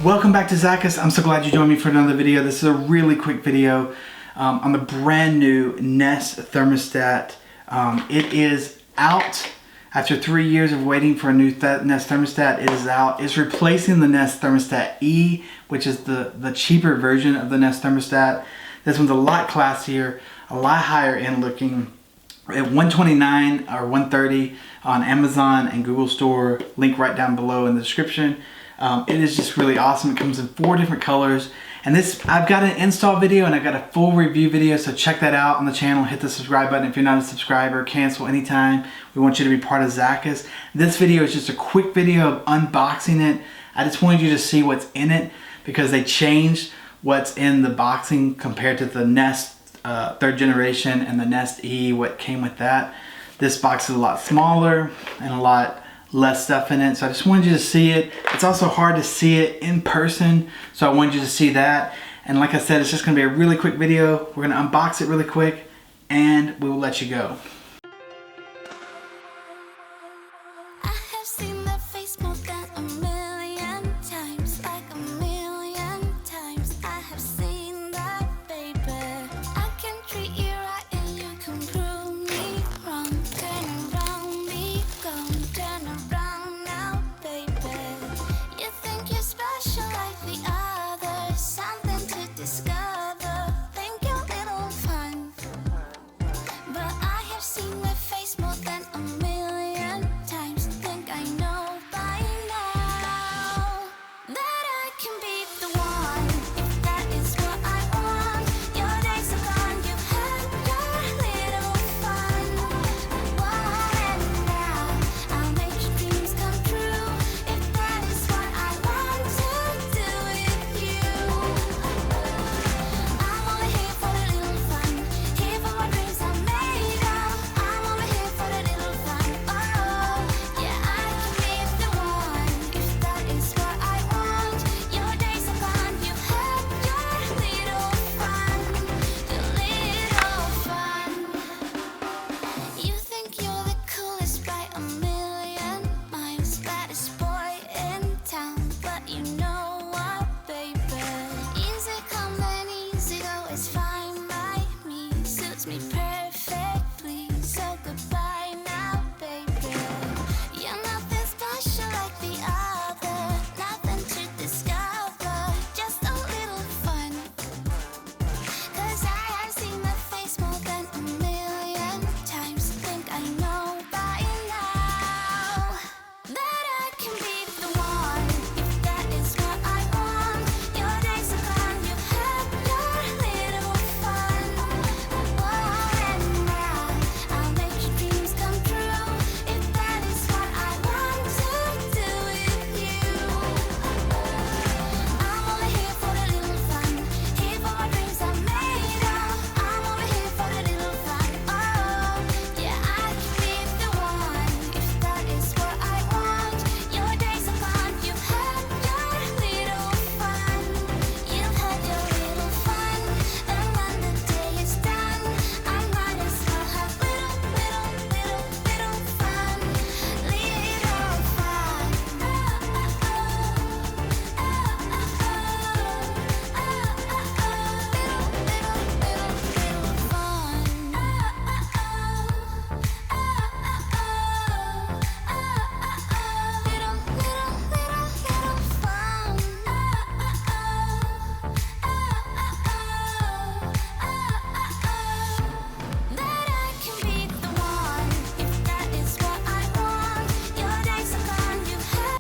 Welcome back to Zachus. I'm so glad you joined me for another video. This is a really quick video on the brand new Nest Thermostat. It is out after 3 years of waiting for a new Nest Thermostat. It is out. It's replacing the Nest Thermostat E, which is the cheaper version of the Nest Thermostat. This one's a lot classier, a lot higher end looking. At $129 or $130 on Amazon and Google Store, link right down below in the description. It is just really awesome. It comes in 4 different colors, and I've got an install video and I've got a full review video, so check that out on the channel. Hit the subscribe button if you're not a subscriber. Cancel anytime. We want you to be part of Zachus. This video is just a quick video of unboxing it. I just wanted you to see what's in it because they changed what's in the boxing compared to the Nest 3rd generation and the Nest E, what came with that. This box is a lot smaller and a lot less stuff in it, so I just wanted you to see it. It's also hard to see it in person, so I wanted you to see that. And like I said, it's just going to be a really quick video. We're going to unbox it really quick and we will let you go.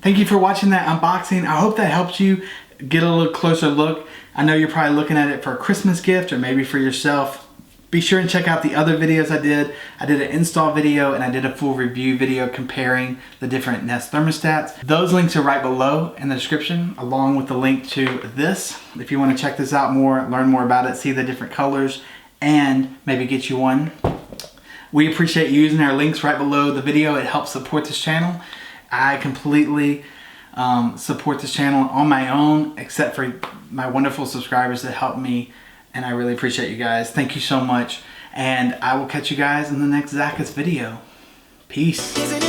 Thank you for watching that unboxing. I hope that helps you get a little closer look. I know you're probably looking at it for a Christmas gift or maybe for yourself. Be sure and check out the other videos I did. I did an install video and I did a full review video comparing the different Nest thermostats. Those links are right below in the description, along with the link to this. If you want to check this out more, learn more about it, see the different colors, and maybe get you one. We appreciate you using our links right below the video. It helps support this channel. I completely support this channel on my own, except for my wonderful subscribers that help me, and I really appreciate you guys. Thank you so much, and I will catch you guys in the next Zachus video. Peace.